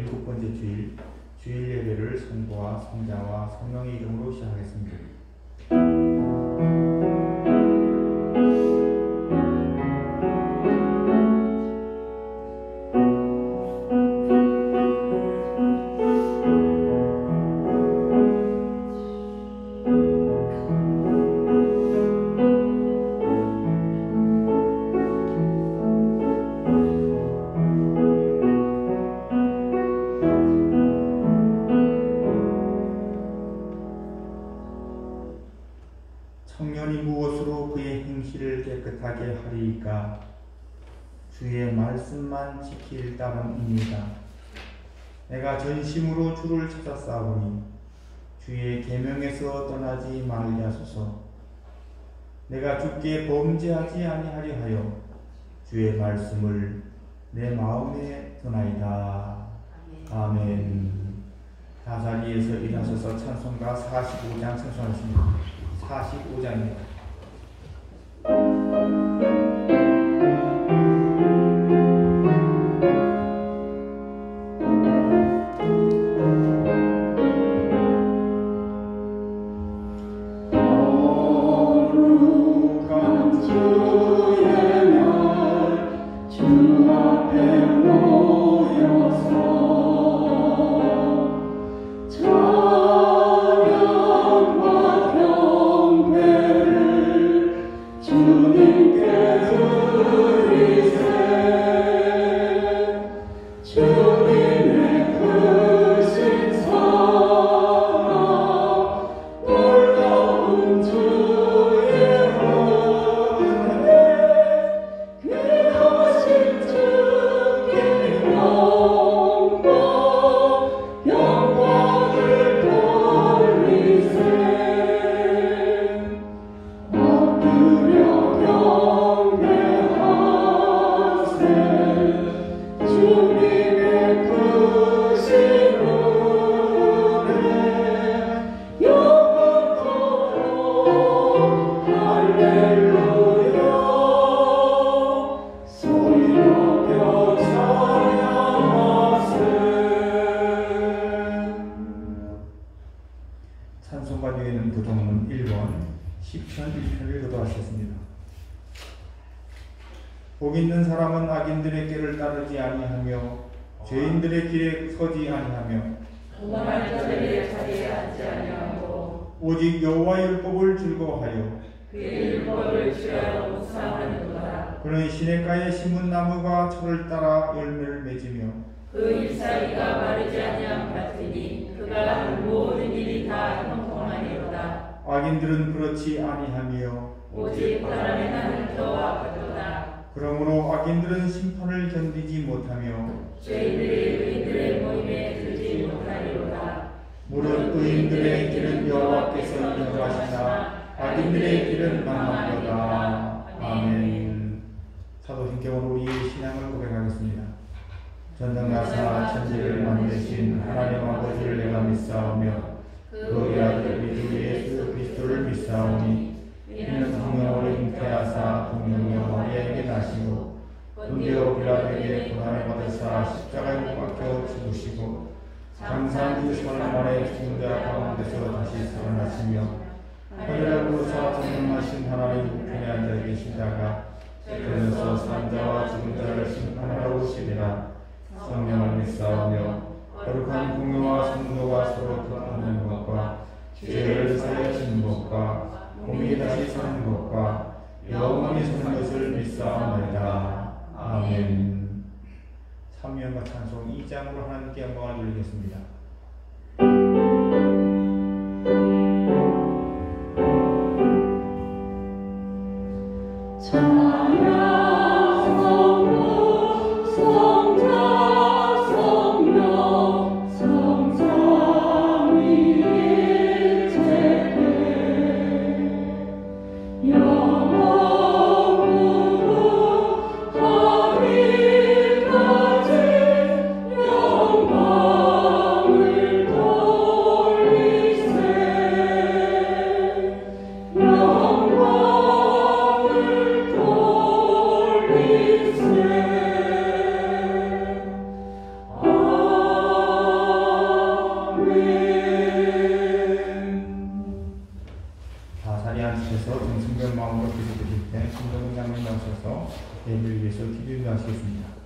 7번째 주일 예배를 성부와 성자와 성령의 이름으로 시작하겠습니다. 청년이 무엇으로 그의 행실을 깨끗하게 하리이까? 주의 말씀만 지킬 따름입니다. 내가 전심으로 주를 찾았사오니 주의 계명에서 떠나지 말게 하소서. 내가 주께 범죄하지 아니하려 하여 주의 말씀을 내 마음에 두나이다. 아멘. 다 자리에서 일어서서 찬송가 45장 찬송하십니다. 45장입니다. 찬송가 뒤에는 부정문 1번, 10편 1편을 교도하셨습니다. 복 있는 사람은 악인들의 길을 따르지 아니하며 죄인들의 길에 서지 아니하며 오만한 자들의 자리에 앉지 아니하고 오직 여호와의 율법을 즐거워하여 그의 율법을 주야로 묵상하는도다. 그는 시냇가에 심은 나무가 철을 따라 열매를 맺으며 그 잎사귀가 마르지 아니함 같으니 그가 한 모든 일이 다 형통하니로다. 악인들은 그렇지 아니하며 오직 바람에 나는 저와 같도다. 그러므로 악인들은 심판을 견디지 못하며 죄인들이 의인들의 모임에 들지 못하리로다. 무릇 의인들의 길은 여호와께서 인도하시나 악인들의 길은 망하리로다. 아멘. 사도신경으로 우리의 신앙을 고백하겠습니다. 전능하사 천지를 만드신 하나님 아버지를 내가 믿사오며 그의 아들 우리 주 예수 그리스도를 믿사오니 이는 성령으로 잉태하사 동정녀 마리아에게 나시고 본디오 빌라도에게 고난을 받으사 십자가에 못 박혀 죽으시고 장사한 지 사흘 만에 죽은 자 가운데서 다시 살아나시며 하늘로부터 전능하신 하나님 우편에 앉아 계시다가 그래서 산 자와 죽은 자를 심판하러 오시리라. 성령을 믿사오며 거룩한 공유와 성도가 서로 교통하는 것과 죄를 사하시는 것과 몸이 다시 사는 것과 영원히 사는 것을 믿사옵나이다. 아멘. 삼위일관 찬송 2장으로 하나님께 영광을 돌리겠습니다. 영광을 위해서 기도 하시겠습니다.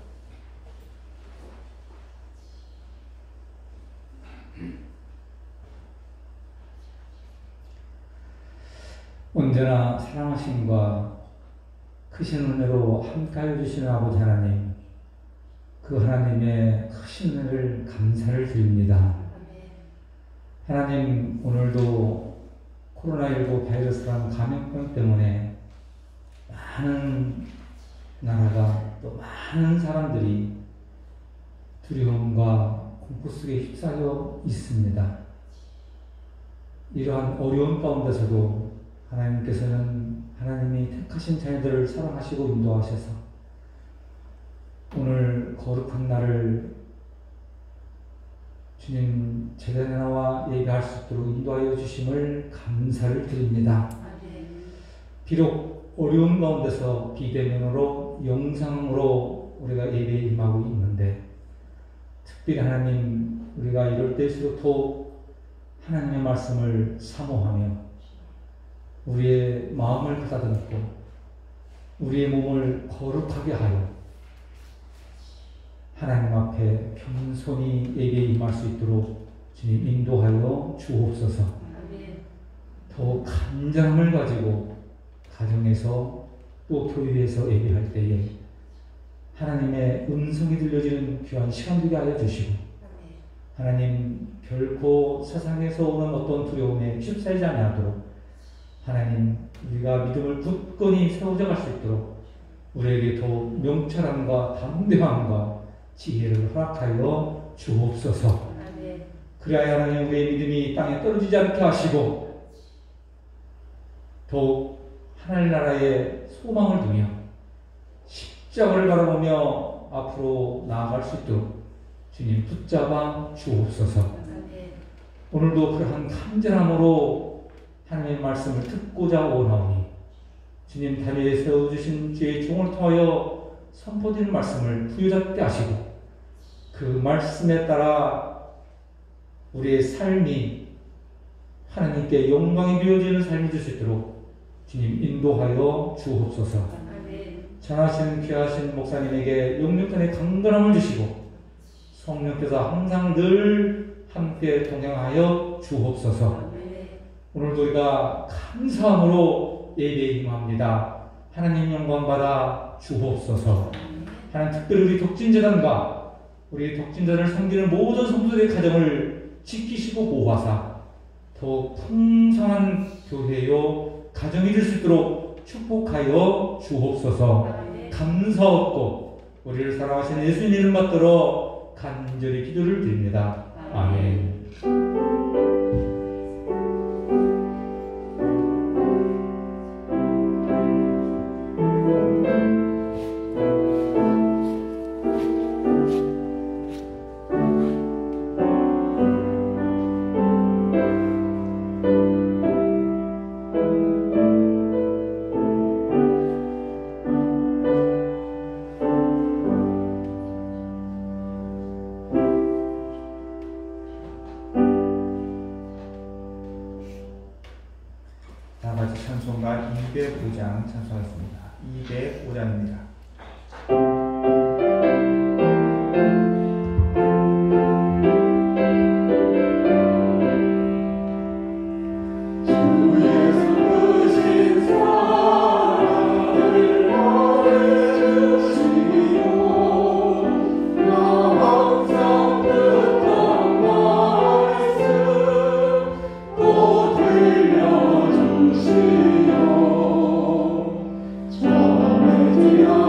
언제나 사랑하심과 크신 은혜로 함께하여 주시는 아버지 하나님, 그 하나님의 크신 은혜를 감사를 드립니다. 하나님, 오늘도 코로나19 바이러스라는 감염병 때문에 많은 나라가 또 많은 사람들이 두려움과 공포 속에 휩싸여 있습니다. 이러한 어려운 가운데서도 하나님께서는 하나님이 택하신 자녀들을 사랑하시고 인도하셔서 오늘 거룩한 날을 주님 제자에 나와 예배할 수 있도록 인도하여 주심을 감사를 드립니다. 비록 어려운 가운데서 비대면으로 영상으로 우리가 예배에 임하고 있는데 특별히 하나님, 우리가 이럴 때일수록 더욱 하나님의 말씀을 사모하며 우리의 마음을 가다듬고 우리의 몸을 거룩하게 하여 하나님 앞에 겸손히 예배에 임할 수 있도록 주님 인도하여 주옵소서. 더욱 간절함을 가지고 가정에서 또 교회에서 예배할 때에 하나님의 음성이 들려지는 귀한 시간 되게 하여 주시고, 하나님 결코 세상에서 오는 어떤 두려움에 휩싸이지 아니하도록 하나님, 우리가 믿음을 굳건히 세워져갈 수 있도록 우리에게 더욱 명철함과 담대함과 지혜를 허락하여 주옵소서. 그래야 하나님, 우리의 믿음이 땅에 떨어지지 않게 하시고 더욱 하나님 나라의 소망을 두며 십자가를 바라보며 앞으로 나아갈 수 있도록 주님 붙잡아 주옵소서. 오늘도 그러한 간절함으로 하나님의 말씀을 듣고자 오나오니 주님 다리에 세워주신 주의 종을 통하여 선포되는 말씀을 부여잡게 하시고 그 말씀에 따라 우리의 삶이 하나님께 영광이 되어지는 삶이 될 수 있도록 주님 인도하여 주옵소서. 전하시는 귀하신 목사님에게 영육간의 강건함을 주시고 성령께서 항상 늘 함께 동행하여 주옵소서. 오늘도 우리가 감사함으로 예배에 임합니다. 하나님 영광 받아 주옵소서. 하나님, 특별히 우리 독진재단과 우리 독진자를 섬기는 모든 성도들의 가정을 지키시고 보호하사 더욱 풍성한 교회요 가정이 될 수 있도록 축복하여 주옵소서. 감사하고 우리를 사랑하시는 예수님 이름 받들어 간절히 기도를 드립니다. 아멘. 다 같이 찬송가 205장 찬송하겠습니다. 205장입니다. 주여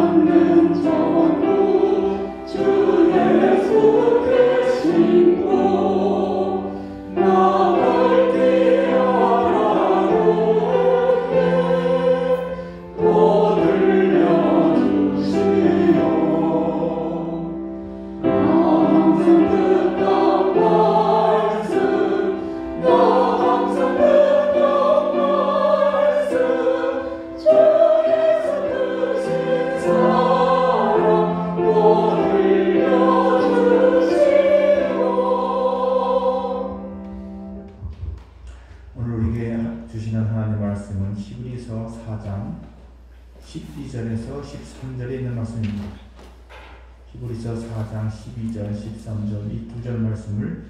4장 12절, 13절 이 두 절 말씀을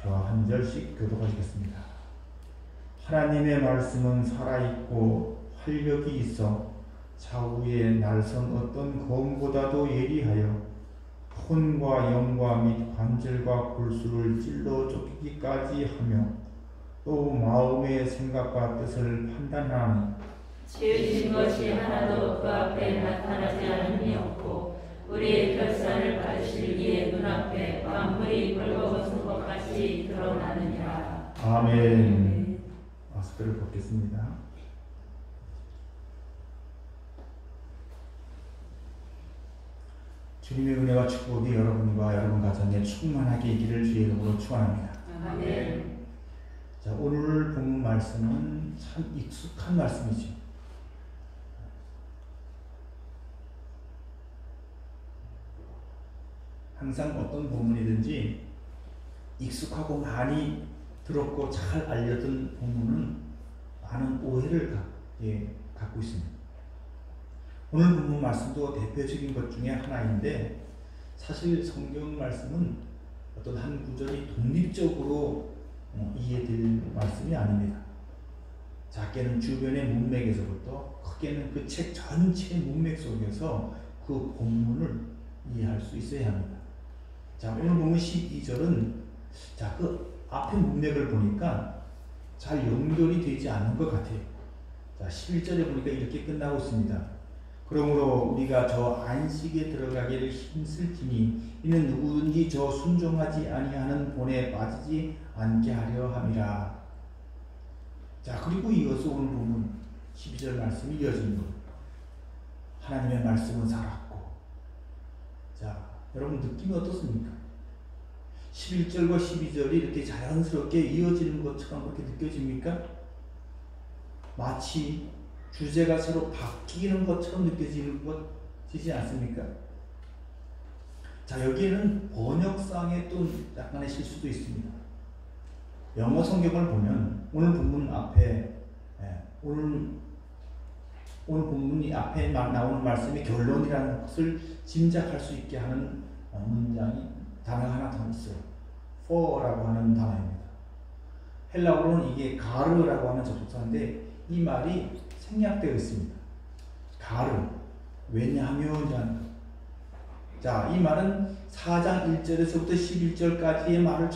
저와 한 절씩 교독하시겠습니다. 하나님의 말씀은 살아있고 활력이 있어 좌우에 날선 어떤 검보다도 예리하여 혼과 영과 및 관절과 골수를 찔러 쫓기기까지 하며 또 마음의 생각과 뜻을 판단하니 지으신 것이 하나도 그 앞에 나타나지 않음이 없고 우리의 결산을 받으실 이의 눈앞에 만물이 벌거벗은 것 같이 드러나느니라. 아멘. 마스크를 벗겠습니다. 주님의 은혜와 축복이 여러분과 여러분 가정에 충만하게 있기를 주의 이름으로 축원합니다. 아멘. 자, 오늘 본문 말씀은 참 익숙한 말씀이죠. 항상 어떤 본문이든지 익숙하고 많이 들었고 잘 알려진 본문은 많은 오해를 갖고 있습니다. 오늘 본문 말씀도 대표적인 것 중에 하나인데 사실 성경 말씀은 어떤 한 구절이 독립적으로 이해될 말씀이 아닙니다. 작게는 주변의 문맥에서부터 크게는 그 책 전체의 문맥 속에서 그 본문을 이해할 수 있어야 합니다. 자, 오늘 본문 12절은 자, 그 앞에 문맥을 보니까 잘 연결이 되지 않는 것 같아요. 자, 11절에 보니까 이렇게 끝나고 있습니다. 그러므로 우리가 저 안식에 들어가기를 힘쓸지니 이는 누구든지 저 순종하지 아니하는 본에 빠지지 않게 하려 함이라. 자, 그리고 이어서 오늘 보면 12절 말씀이 이어지는 겁니다. 하나님의 말씀은 살았고. 자, 여러분 느낌이 어떻습니까? 11절과 12절이 이렇게 자연스럽게 이어지는 것처럼 그렇게 느껴집니까? 마치 주제가 서로 바뀌는 것처럼 느껴지지 않습니까? 자, 여기에는 번역상에 또 약간의 실수도 있습니다. 영어 성경을 보면 오늘 본문 앞에 오늘 본문이 앞에 나오는 말씀이 결론이라는 것을 짐작할 수 있게 하는 단어가 하나 더 있어요. for라고 하는 단어입니다. 헬라어로는 이게 가르라고 하는 접속사인데 이 말이 생략되어 있습니다. 가르. 왜냐하면 자, 이 말은 4장 1절에서부터 11절까지의 말을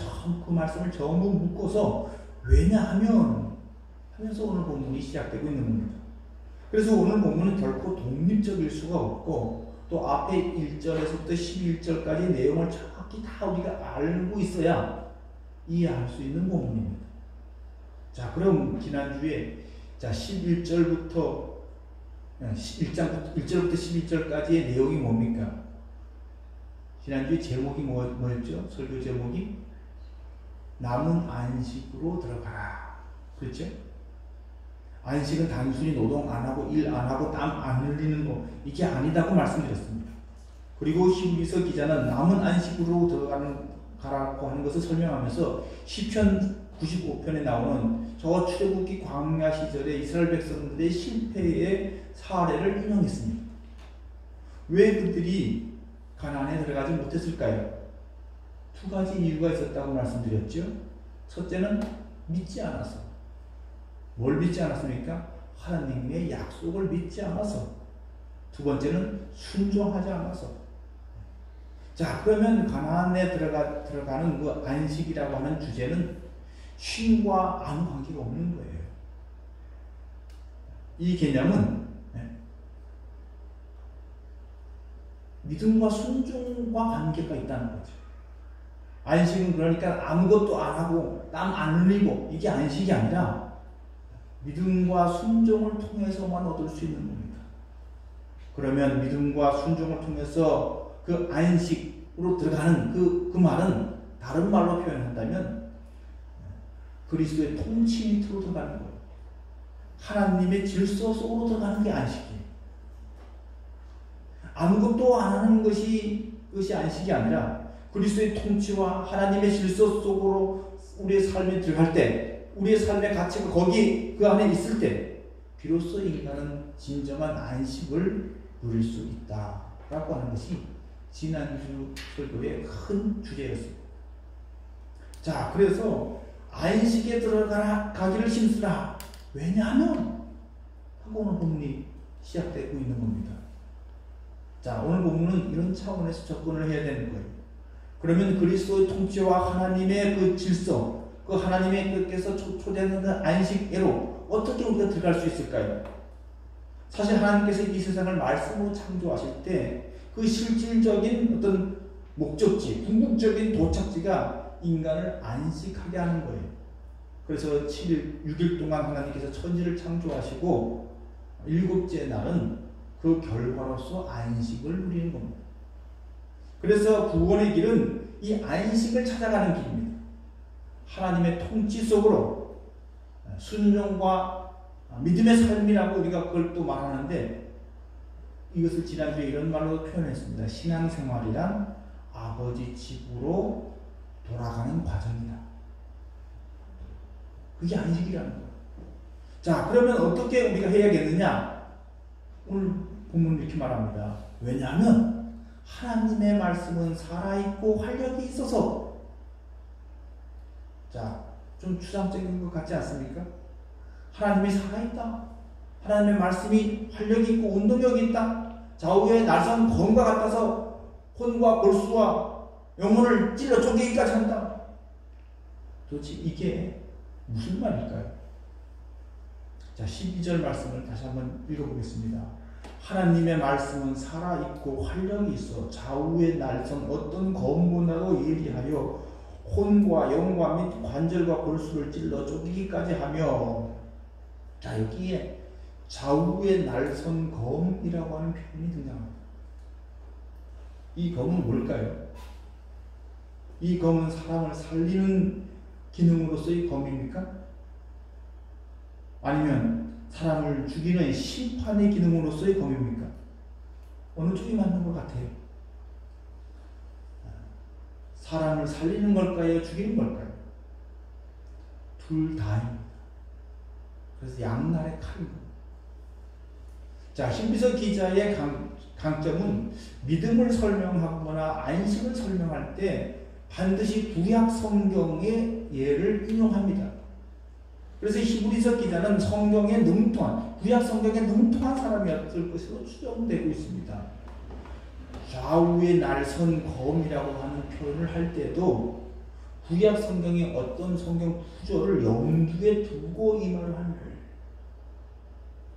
그 말씀을 전부 묶어서 왜냐하면 하면서 오늘 본문이 시작되고 있는 겁니다. 그래서 오늘 본문은 결코 독립적일 수가 없고 또 앞에 1절에서부터 11절까지 내용을 정확히 다 우리가 알고 있어야 이해할 수 있는 본문입니다. 자, 그럼 지난주에 자, 1절부터 11절까지의 내용이 뭡니까? 지난주에 제목이 뭐였죠? 설교 제목이 남은 안식으로 들어가라. 그렇죠? 안식은 단순히 노동 안 하고 일 안 하고 땀 안 흘리는 거 이게 아니다고 말씀드렸습니다. 그리고 히브리서 기자는 남은 안식으로 들어가라고 하는 것을 설명하면서 시편 95편에 나오는 저 출애굽기 광야 시절의 이스라엘 백성들의 실패의 사례를 인용했습니다. 왜 그들이 가나안에 들어가지 못했을까요? 두 가지 이유가 있었다고 말씀드렸죠. 첫째는 믿지 않아서. 뭘 믿지 않았습니까? 하나님의 약속을 믿지 않아서. 두 번째는 순종하지 않아서. 자, 그러면 가나안에 들어가는 그 안식이라고 하는 주제는 쉼과 아무 관계가 없는 거예요. 이 개념은 믿음과 순종과 관계가 있다는 거죠. 안식은 그러니까 아무것도 안 하고 땀 안 흘리고 이게 안식이 아니라 믿음과 순종을 통해서만 얻을 수 있는 겁니다. 그러면 믿음과 순종을 통해서 그 안식으로 들어가는 그 말은 다른 말로 표현한다면 그리스도의 통치 밑으로 들어가는 거예요. 하나님의 질서 속으로 들어가는 게 안식이에요. 아무것도 안 하는 것이 안식이 아니라 그리스도의 통치와 하나님의 질서 속으로 우리의 삶에 들어갈 때, 우리의 삶의 가치가 그 안에 있을 때 비로소 인간은 진정한 안식을 누릴 수 있다라고 하는 것이 지난주 설교의 큰 주제였습니다. 자, 그래서 안식에 들어가기를 힘쓰라. 왜냐하면 하고 오늘 본문이 시작되고 있는 겁니다. 자, 오늘 본문은 이런 차원에서 접근을 해야 되는 거예요. 그러면 그리스도의 통치와 하나님의 그 질서, 그 하나님의 그께서 초대하는 그 안식에로 어떻게 우리가 들어갈 수 있을까요? 사실 하나님께서 이 세상을 말씀으로 창조하실 때 그 실질적인 어떤 목적지, 궁극적인 도착지가 인간을 안식하게 하는 거예요. 그래서 7일, 6일 동안 하나님께서 천지를 창조하시고 7째 날은 그 결과로서 안식을 누리는 겁니다. 그래서 구원의 길은 이 안식을 찾아가는 길입니다. 하나님의 통치 속으로 순종과 믿음의 삶이라고 우리가 그걸 또 말하는데, 이것을 지난주에 이런 말로 표현했습니다. 신앙생활이란 아버지 집으로 돌아가는 과정이다. 그게 안식이라는 거예요. 자, 그러면 어떻게 우리가 해야겠느냐? 오늘 본문 이렇게 말합니다. 왜냐하면 하나님의 말씀은 살아있고 활력이 있어서. 자, 좀 추상적인 것 같지 않습니까? 하나님이 살아있다. 하나님의 말씀이 활력이 있고 운동력이 있다. 좌우의 날선 검과 같아서 혼과 골수와 영혼을 찔러 쪼개기까지 한다. 도대체 이게 무슨 말일까요? 자, 12절 말씀을 다시 한번 읽어보겠습니다. 하나님의 말씀은 살아있고 활력이 있어 좌우의 날선 어떤 검보다도 예리하여 혼과 영과 및 관절과 골수를 찔러 쪼개기까지 하며. 자, 여기에 좌우의 날선 검이라고 하는 표현이 등장합니다. 이 검은 뭘까요? 이 검은 사람을 살리는 기능으로서의 검입니까? 아니면 사람을 죽이는 심판의 기능으로서의 검입니까? 어느 쪽이 맞는 것 같아요? 사람을 살리는 걸까요? 죽이는 걸까요? 둘 다입니다. 그래서 양날의 칼입니다. 자, 신비서 기자의 강점은 믿음을 설명하거나 안식을 설명할 때 반드시 구약 성경의 예를 인용합니다. 그래서 히브리서 기자는 성경에 능통한, 구약 성경에 능통한 사람이었을 것으로 추정되고 있습니다. 좌우의 날선 검이라고 하는 표현을 할 때도 구약 성경의 어떤 성경 구조를 염두에 두고 이 말을 하는 거예요.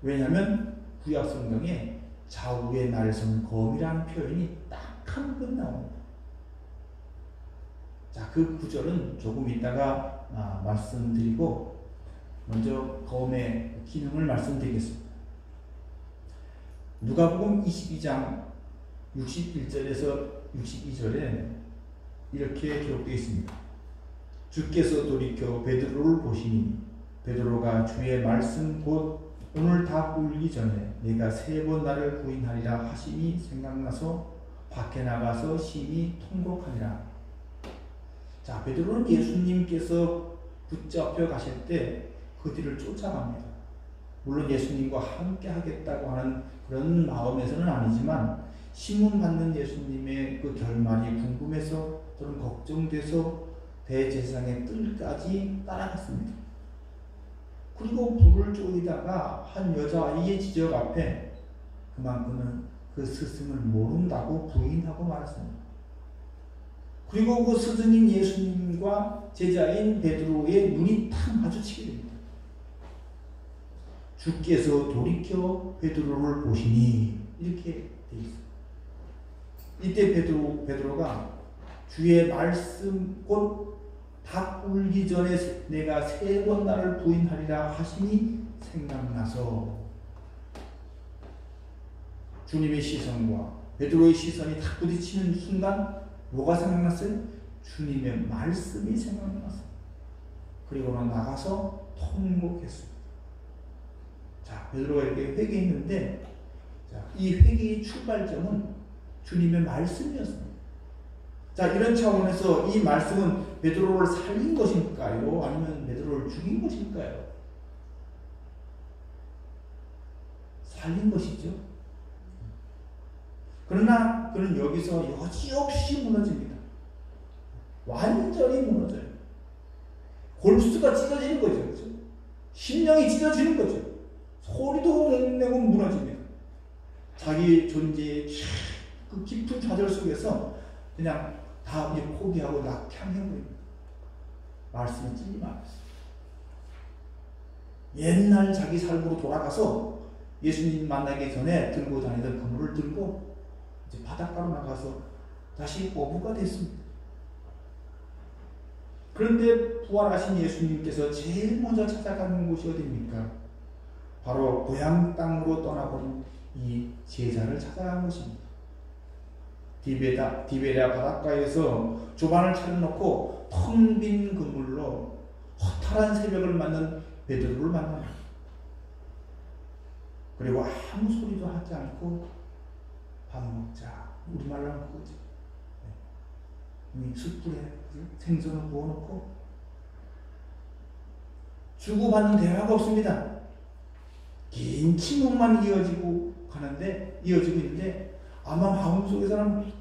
왜냐하면 구약 성경에 좌우의 날선 검이라는 표현이 딱 한 번 나옵니다. 자, 그 구절은 조금 이따가 말씀드리고 먼저 검의 기능을 말씀드리겠습니다. 누가복음 22장 61절에서 62절에 이렇게 기록되어 있습니다. 주께서 돌이켜 베드로를 보시니 베드로가 주의 말씀 곧 오늘 닭 울기 전에 내가 3번 나를 부인하리라 하심이 생각나서 밖에 나가서 심히 통곡하니라. 자, 베드로는 예수님께서 붙잡혀 가실 때 그 뒤를 쫓아갑니다. 물론 예수님과 함께 하겠다고 하는 그런 마음에서는 아니지만 신문 받는 예수님의 그 결말이 궁금해서 또는 걱정돼서 대제사장의 뜰까지 따라갔습니다. 그리고 불을 쪼이다가 한 여자아이의 지적 앞에 그만큼은 그 스승을 모른다고 부인하고 말았습니다. 그리고 그 스승인 예수님과 제자인 베드로의 눈이 탁 마주치게 됩니다. 주께서 돌이켜 베드로를 보시니 이렇게 되어 있습니다. 이때 베드로가 주의 말씀 곧 닭 울기 전에 내가 3번 나를 부인하리라 하시니 생각나서 주님의 시선과 베드로의 시선이 탁 부딪히는 순간 뭐가 생각났어요? 주님의 말씀이 생각났어요. 그리고는 나가서 통곡했습니다. 자, 베드로가 이렇게 회개했는데, 자, 이 회개의 출발점은 주님의 말씀이었습니다. 자, 이런 차원에서 이 말씀은 베드로를 살린 것일까요? 아니면 베드로를 죽인 것일까요? 살린 것이죠. 그러나 그는 여기서 여지없이 무너집니다. 완전히 무너져요. 골수가 찢어지는 거죠. 그렇죠? 심령이 찢어지는 거죠. 소리도 못 내고 무너집니다. 자기 존재의 그 깊은 좌절 속에서 그냥 다 포기하고 낙향해버립니다. 말씀이 찔리 말했어요. 옛날 자기 삶으로 돌아가서 예수님 만나기 전에 들고 다니던 그물을 들고 이제 바닷가로 나가서 다시 어부가 됐습니다. 그런데 부활하신 예수님께서 제일 먼저 찾아가는 곳이 어디입니까? 바로 고향 땅으로 떠나버린 이 제자를 찾아간 것입니다. 디베랴 바닷가에서 조반을 차려놓고 텅 빈 그물로 허탈한 새벽을 맞는 베드로를 만납니다. 그리고 아무 소리도 하지 않고 밥 먹자. 우리말로 하는 거지. 숯불에 생선을 구워놓고 주고받는 대화가 없습니다. 긴 침묵만 이어지고 있는데 아마 마음속에서는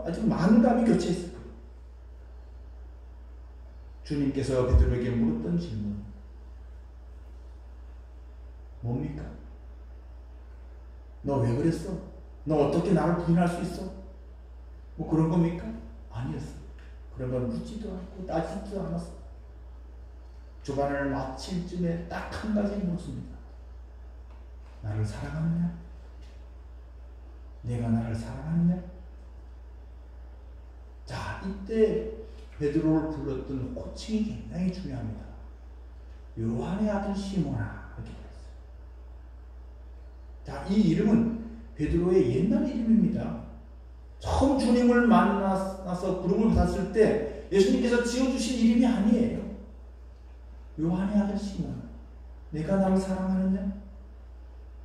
아주 많은 감이 겹쳐있을 거예요. 주님께서 베드로에게 물었던 질문 뭡니까? 너 왜 그랬어? 너 어떻게 나를 부인할 수 있어? 뭐 그런 겁니까? 아니었어요. 그런 걸 묻지도 않고 따지지도 않았어요. 조반을 마칠 쯤에 딱 한 가지 묻습니다. 나를 사랑하느냐? 내가 나를 사랑하느냐? 자, 이때 베드로를 불렀던 호칭이 굉장히 중요합니다. 요한의 아들 시몬아 이렇게 불렀어요. 자, 이 이름은 베드로의 옛날 이름입니다. 처음 주님을 만나서 부름을 받았을 때 예수님께서 지어주신 이름이 아니에요. 요한의 아들 시몬, 내가 나를 사랑하느냐?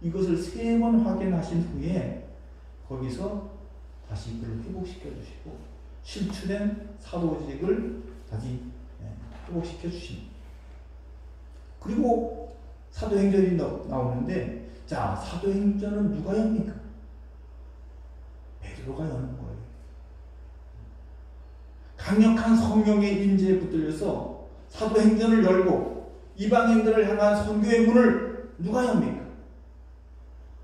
이것을 3번 확인하신 후에 거기서 다시 그를 회복시켜 주시고 실추된 사도직을 다시 회복시켜 주십니다. 그리고 사도행전이 나오는데, 자, 사도행전은 누가 엽니까? 베드로가 여는 거예요. 강력한 성령의 임재에 붙들려서 사도행전을 열고 이방인들을 향한 선교의 문을 누가 엽니까?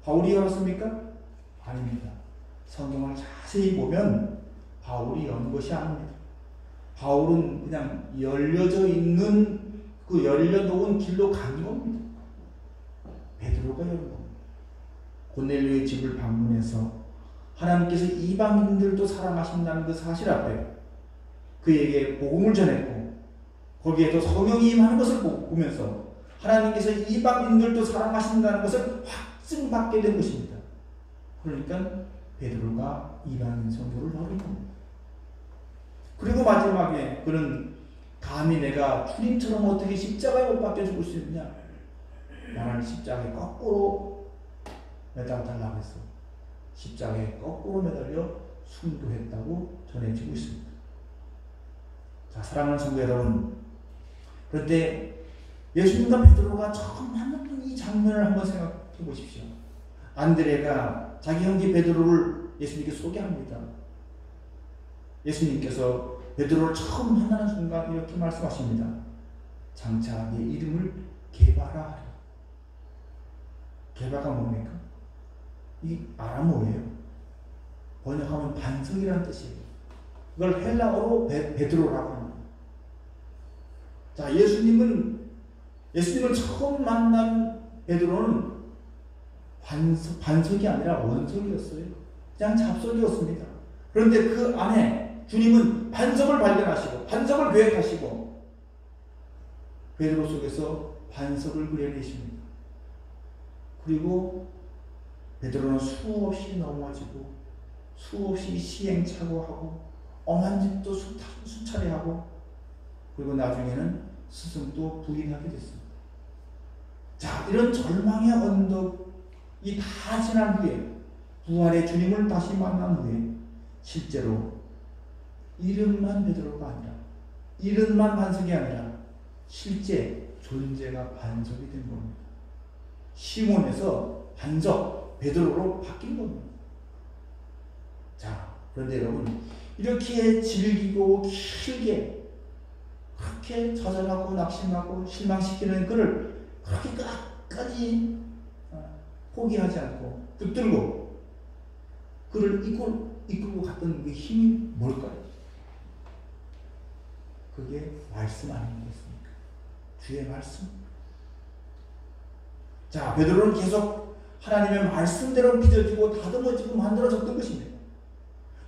바울이 열었습니까? 아닙니다. 성경을 자세히 보면 바울이 연 것이 아닙니다. 바울은 그냥 열려져 있는 그 열려놓은 길로 간 겁니다. 베드로가 연 겁니다. 고넬료의 집을 방문해서 하나님께서 이방인들도 사랑하신다는 그 사실 앞에 그에게 복음을 전했고, 거기에도 성령이 임하는 것을 보면서 하나님께서 이방인들도 사랑하신다는 것을 확증받게 된 것입니다. 그러니까 베드로가 이방인 선교를 하는 겁니다. 그리고 마지막에 그는 감히 내가 주님처럼 어떻게 십자가에 못 박혀 죽을 수 있느냐? 나는 십자가에 거꾸로 매달달라고 했어. 십자가에 거꾸로 매달려 순교했다고 전해지고 있습니다. 자, 사랑하는 성도 여러분, 그런데 예수님과 베드로가 처음 만났던 이 장면을 한번 생각해 보십시오. 안드레가 자기 형제 베드로를 예수님께 소개합니다. 예수님께서 베드로를 처음 만나는 순간 이렇게 말씀하십니다. 장차 내 이름을 게바라 하리. 게바가 뭡니까? 이 아람어예요. 번역하면 반석이라는 뜻이에요. 이걸 헬라어로 베드로라고 합니다. 자, 예수님을 처음 만난 베드로는 반석이 아니라 원석이었어요. 그냥 잡석이었습니다. 그런데 그 안에 주님은 반석을 발견하시고 반석을 계획하시고 베드로 속에서 반석을 그려내십니다. 그리고 베드로는 수없이 넘어지고 수없이 시행착오하고 엄한 짓도 수차례 하고, 그리고 나중에는 스승도 부인하게 됐습니다. 자, 이런 절망의 언덕이 다 지난 후에 부활의 주님을 다시 만난 후에 실제로 이름만 베드로가 아니라, 이름만 반석이 아니라 실제 존재가 반석이 된 겁니다. 시몬에서 반석 베드로로 바뀐 겁니다. 자, 그런데 여러분, 이렇게 질기고 길게 그렇게 좌절하고 낙심하고 실망시키는 그를 그렇게 끝까지 포기하지 않고 붙들고 그를 이끌고 갔던 그 힘이 뭘까요? 그게 말씀 아니겠습니까? 주의 말씀. 자, 베드로는 계속 하나님의 말씀대로 빚어지고 다듬어지고 만들어졌던 것입니다.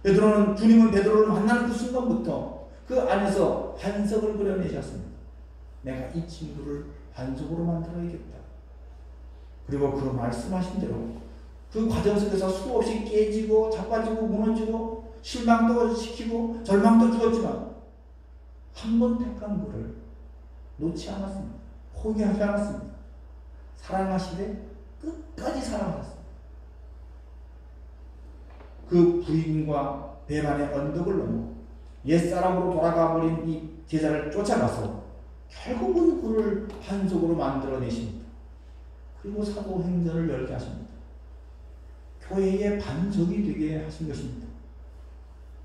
주님은 베드로를 만나는 그 순간부터 그 안에서 반석을 그려내셨습니다. 내가 이 친구를 반석으로 만들어야겠다. 그리고 그 말씀하신 대로 그 과정 속에서 수없이 깨지고 자빠지고 무너지고 실망도 시키고 절망도 주었지만 한 번 택한 그를 놓지 않았습니다. 포기하지 않았습니다. 사랑하시되 끝까지 사랑하셨습니다. 그 부인과 배반의 언덕을 넘어 옛사람으로 돌아가 버린 이 제자를 쫓아가서 결국은 그를 반석으로 만들어내십니다. 그리고 사도행전을 열게 하십니다. 교회의 반석이 되게 하신 것입니다.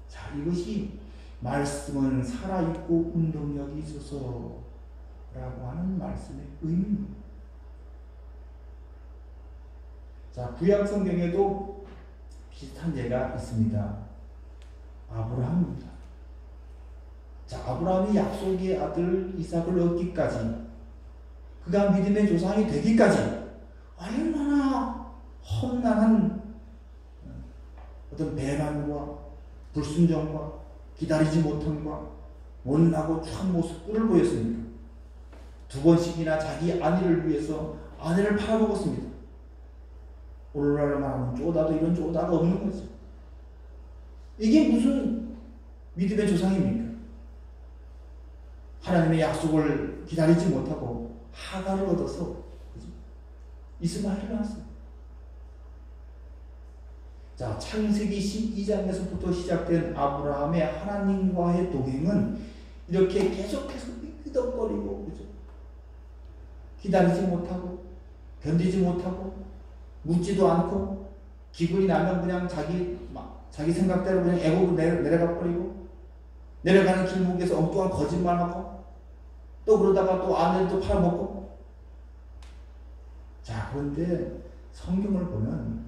자, 이것이 말씀은 살아있고 운동력이 있어서 라고 하는 말씀의 의미입니다. 자, 구약 성경에도 비슷한 예가 있습니다. 아브라함입니다. 자, 아브라함이 약속의 아들 이삭을 얻기까지, 그가 믿음의 조상이 되기까지 얼마나 험난한 어떤 배반과 불순종과 기다리지 못함과 원하고 추한 모습들을 보였습니다. 2번씩이나 자기 아내를 위해서 아내를 팔아먹었습니다. 오늘날 말하면 쪼다도 이런 쪼다가 없는 거죠. 이게 무슨 믿음의 조상입니까? 하나님의 약속을 기다리지 못하고 하가를 얻어서 이스마엘을 낳았어요. 자, 창세기 12장에서부터 시작된 아브라함의 하나님과의 동행은 이렇게 계속해서 삐끗거리고, 그죠? 기다리지 못하고, 견디지 못하고, 묻지도 않고, 기근이 나면 그냥 자기 생각대로 그냥 애고로 내려가 버리고, 내려가는 길목에서 엉뚱한 거짓말하고, 또 그러다가 또 아내를 또 팔아먹고. 자, 그런데 성경을 보면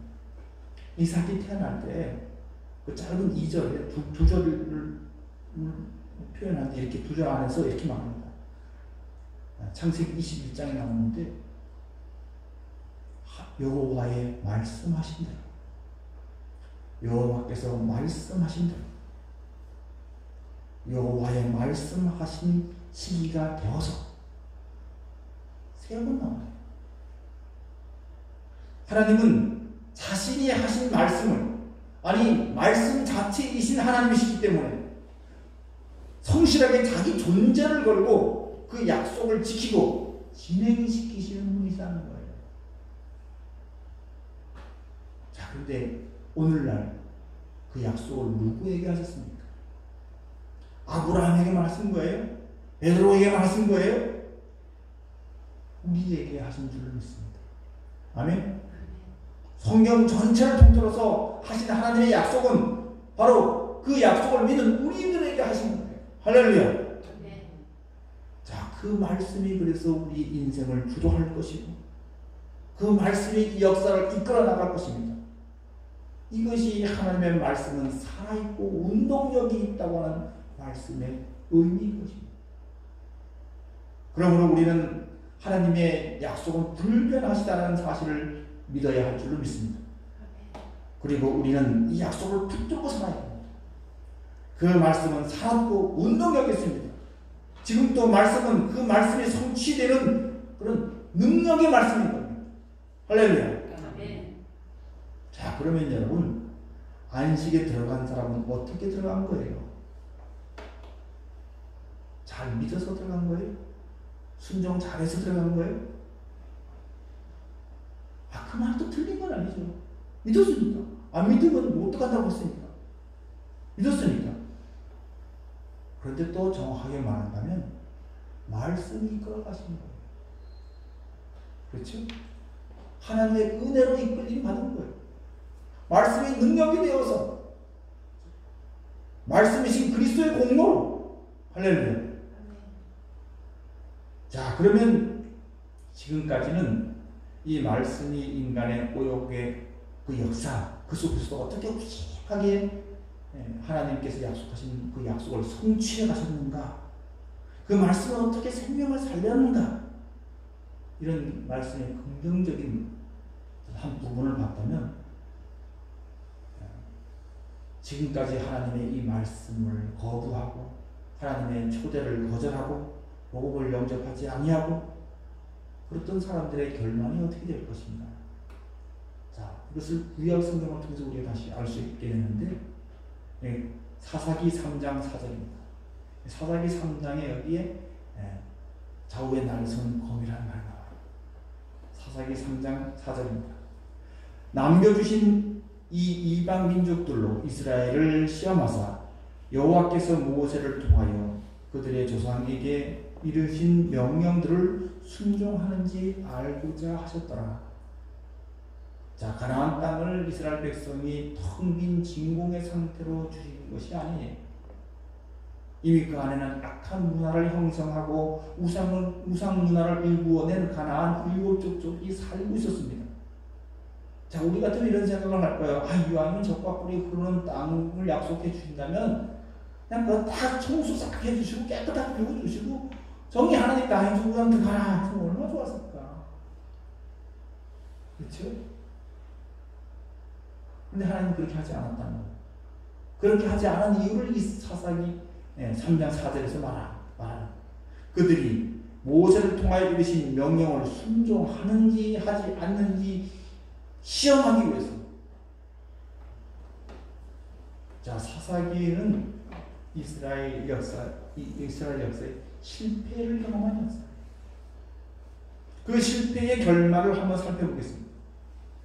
이삭이 태어날 때 그 짧은 2절에 두 절을 표현하는데 이렇게 2절 안에서 이렇게 말합니다. 창세기 21장에 나오는데 여호와의 말씀하신 대로, 여호와께서 말씀하신 대로, 여호와의 말씀하신 시기가 되어서 3번 나와요. 하나님은 자신이 하신 말씀을, 아니 말씀 자체이신 하나님이시기 때문에 성실하게 자기 존재를 걸고 그 약속을 지키고 진행시키시는 분이시라는 거예요. 자, 그런데 오늘날 그 약속을 누구에게 하셨습니까? 아브라함에게만 하신 거예요? 베드로에게만 하신 거예요? 우리에게 하신 줄로 믿습니다. 아멘. 성경 전체를 통틀어서 하신 하나님의 약속은 바로 그 약속을 믿는 우리들에게 하신 거예요. 할렐루야. 네. 자, 그 말씀이 그래서 우리 인생을 주도할 것이고 그 말씀이 이 역사를 이끌어 나갈 것입니다. 이것이 하나님의 말씀은 살아있고 운동력이 있다고 하는 말씀의 의미인 것입니다. 그러므로 우리는 하나님의 약속은 불변하시다는 사실을 믿어야 할 줄로 믿습니다. 그리고 우리는 이 약속을 붙들고 살아야 합니다. 그 말씀은 살았고 운동력이 있습니다. 지금 또 말씀은 그 말씀이 성취되는 그런 능력의 말씀인 겁니다. 할렐루야. 자, 그러면 여러분, 안식에 들어간 사람은 어떻게 들어간 거예요? 잘 믿어서 들어간 거예요? 순종 잘해서 들어간 거예요? 그 말도 틀린 건 아니죠. 믿었으니까. 안 믿으면 못 들어간다고 했으니까. 믿었으니까. 그런데 또 정확하게 말한다면 말씀이 이끌어 가신 거예요. 그렇죠? 하나님의 은혜로 이끌림 받은 거예요. 말씀이 능력이 되어서 말씀이신 그리스도의 공로로. 할렐루야. 자, 그러면 지금까지는 이 말씀이 인간의 오욕의 그 역사, 그 속에서도 어떻게 확실하게 하나님께서 약속하신 그 약속을 성취해 가셨는가, 그 말씀은 어떻게 생명을 살렸는가, 이런 말씀의 긍정적인 한 부분을 봤다면, 지금까지 하나님의 이 말씀을 거부하고 하나님의 초대를 거절하고 복음을 영접하지 아니하고 그랬던 사람들의 결말이 어떻게 될 것인가. 자, 이것을 구약 성경을 통해서 우리가 다시 알 수 있게 되는데, 사사기 3장 4절입니다. 사사기 3장에 여기에 좌우의 날선 검이라는 말이 나와요. 사사기 3장 4절입니다. 남겨주신 이 이방 민족들로 이스라엘을 시험하사 여호와께서 모세를 통하여 그들의 조상에게 이르신 명령들을 순종하는지 알고자 하셨더라. 자, 가나안 땅을 이스라엘 백성이 텅 빈 진공의 상태로 주신 것이 아니에요. 이미 그 안에는 악한 문화를 형성하고 우상 문화를 일구어낸 가나안 일곱 족속이 살고 있었습니다. 자, 우리 같으면 이런 생각을 할 거예요. 이왕이면 젖과 꿀이 흐르는 땅을 약속해 주신다면 그냥 그거 다 청소 싹 해주시고 깨끗하게 비워주시고 정리 하나님 다 해주고 그냥 들어가라. 얼마나 좋았을까. 그렇죠? 근데 하나님은 그렇게 하지 않았다는 거예요. 그렇게 하지 않은 이유를 이 사사기 3장 4절에서 말하는 그들이 모세를 통하여 이르신 명령을 순종하는지 하지 않는지 시험하기 위해서. 자, 사사기는 이스라엘 역사의 실패를 경험한 역사. 그 실패의 결말을 한번 살펴보겠습니다.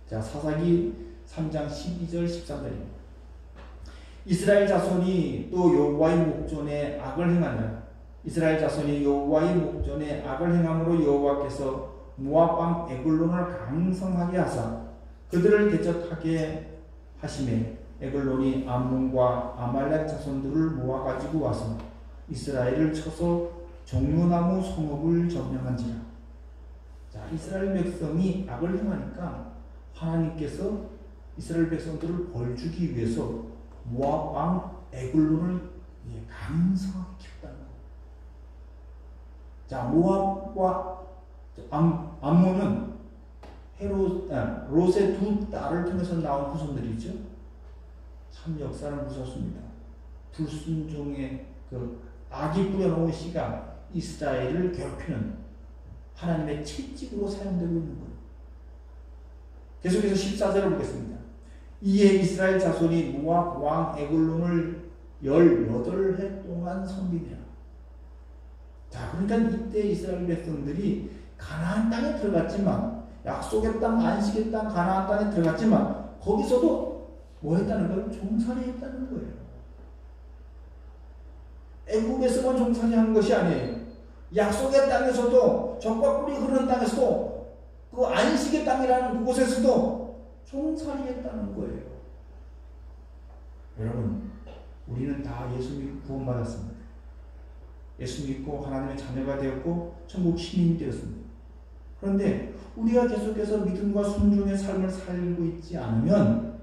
자, 사사기 3장 12절 13절입니다. 이스라엘 자손이 또 여호와의 목전에 악을 행하니라. 이스라엘 자손이 여호와의 목전에 악을 행함으로 여호와께서 모압 왕 에글론을 강성하게 하사 그들을 대적하게 하심에 에글론이 암몬과 아말렉 자손들을 모아가지고 와서 이스라엘을 쳐서 종려나무 성읍을 점령한지라. 자, 이스라엘 백성이 악을 행하니까 하나님께서 이스라엘 백성들을 벌주기 위해서 모압 왕 에글론을 강성하게 키웠다는 거예요. 자, 모압과 암몬은 롯의 두 딸을 통해서 나온 후손들이죠. 참 역사는 무섭습니다. 불순종의 그 악이 뿌려놓은 씨가 이스라엘을 괴롭히는 하나님의 채찍으로 사용되고 있는 거예요. 계속해서 14절을 보겠습니다. 이에 이스라엘 자손이 모압 왕 에글론을 18해 동안 섬기니라. 자, 그러니까 이때 이스라엘 백성들이 가나안 땅에 들어갔지만, 약속의 땅, 안식의 땅, 가나안 땅에 들어갔지만 거기서도 뭐 했다는 거예요? 종살이 했다는 거예요. 애국에서만 종살이 한 것이 아니에요. 약속의 땅에서도, 젖과 꿀이 흐르는 땅에서도, 그 안식의 땅이라는 그곳에서도 종살이 했다는 거예요. 여러분, 우리는 다 예수 믿고 구원받았습니다. 예수 믿고 하나님의 자녀가 되었고 천국 시민이 되었습니다. 그런데 우리가 계속해서 믿음과 순종의 삶을 살고 있지 않으면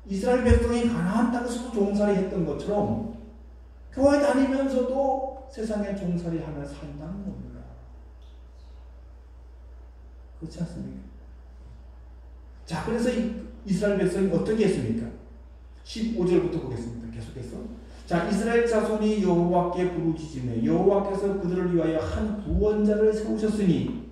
이스라엘 백성이 가나안 땅에서도 종살이 했던 것처럼 교회 다니면서도 세상에 종살이 하며 산다는 겁니다. 그렇지 않습니까? 자, 그래서 이스라엘 백성이 어떻게 했습니까? 15절부터 보겠습니다. 계속해서. 자, 이스라엘 자손이 여호와께 부르짖으며 여호와께서 그들을 위하여 한 구원자를 세우셨으니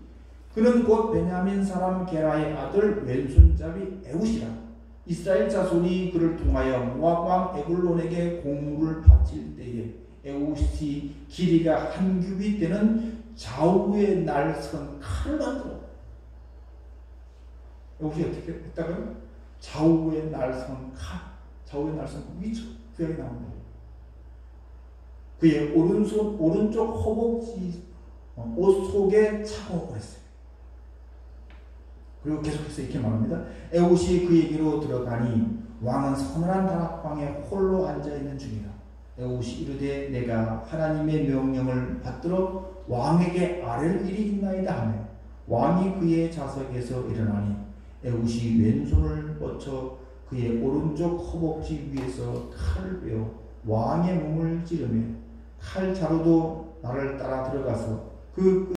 그는 곧 베냐민 사람 게라의 아들 왼손잡이 에훗이라. 이스라엘 자손이 그를 통하여 모압 왕 에글론에게 공물을 바칠 때에 에훗이 길이가 한 규빗 되는 좌우에 날선 칼을 만들어. 에훗이 어떻게 했다고요? 좌우에 날선 칼, 좌우에 날선 위쪽 구약에 나옵니다. 그의 오른쪽 허벅지 옷 속에 차고 그랬어요. 그리고 계속해서 이렇게 말합니다. 에훗이 그에게로 들어가니 왕은 서늘한 다락방에 홀로 앉아있는 중이라. 에웃이 이르되 내가 하나님의 명령을 받들어 왕에게 아랠 일이 있나이다 하며 왕이 그의 자석에서 일어나니 에웃이 왼손을 뻗쳐 그의 오른쪽 허벅지 위에서 칼을 빼어 왕의 몸을 찌르며 칼자루도 나를 따라 들어가서 그